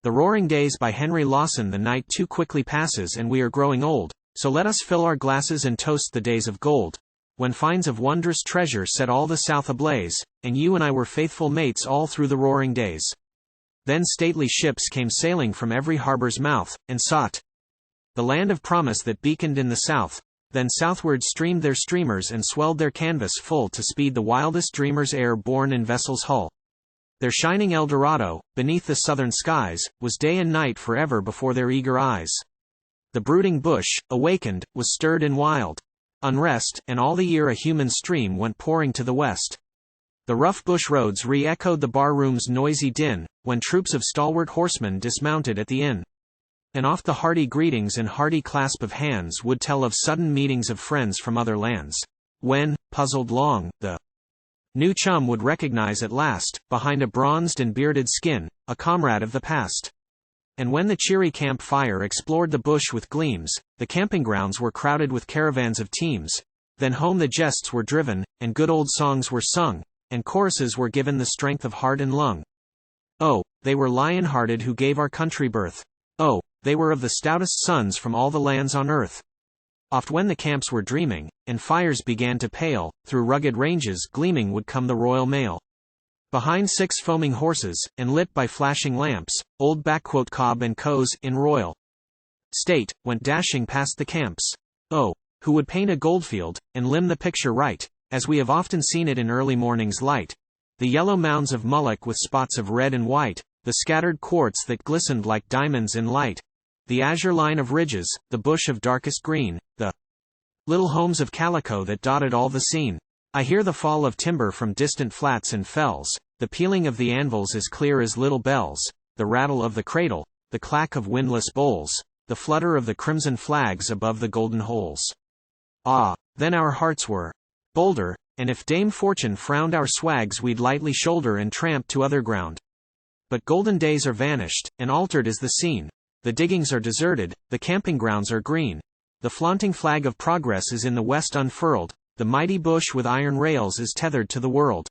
The Roaring Days by Henry Lawson. The night too quickly passes and we are growing old, so let us fill our glasses and toast the days of gold, when finds of wondrous treasure set all the South ablaze, and you and I were faithful mates all through the roaring days. Then stately ships came sailing from every harbour's mouth, and sought the land of promise that beaconed in the south. Then southward streamed their streamers and swelled their canvas full to speed the wildest dreamers ere borne in vessel's hull. Their shining Eldorado, beneath the southern skies, was day and night forever before their eager eyes. The brooding bush, awakened, was stirred in wild unrest, and all the year a human stream went pouring to the west. The rough bush roads re-echoed the bar-room's noisy din, when troops of stalwart horsemen dismounted at the inn. And oft the hearty greetings and hearty clasp of hands would tell of sudden meetings of friends from other lands, when, puzzled long, the new chum would recognize at last, behind a bronzed and bearded skin, a comrade of the past. And when the cheery camp fire explored the bush with gleams, the camping grounds were crowded with caravans of teams. Then home the jests were driven, and good old songs were sung, and choruses were given the strength of heart and lung. Oh, they were lion-hearted who gave our country birth. Oh, they were of the stoutest sons from all the lands on earth. Oft when the camps were dreaming, and fires began to pale, through rugged ranges gleaming would come the royal mail. Behind 6 foaming horses, and lit by flashing lamps, old Cobb and Co's, in royal state, went dashing past the camps. Oh, who would paint a goldfield, and limn the picture right, as we have often seen it in early morning's light. The yellow mounds of mullock with spots of red and white, the scattered quartz that glistened like diamonds in light, the azure line of ridges, the bush of darkest green, the little homes of calico that dotted all the scene. I hear the fall of timber from distant flats and fells, the pealing of the anvils as clear as little bells, the rattle of the cradle, the clack of windlass bowls, the flutter of the crimson flags above the golden holes. Ah, then our hearts were bolder, and if Dame Fortune frowned our swags we'd lightly shoulder and tramp to other ground. But golden days are vanished, and altered is the scene. The diggings are deserted, the camping grounds are green. The flaunting flag of progress is in the west unfurled, the mighty bush with iron rails is tethered to the world.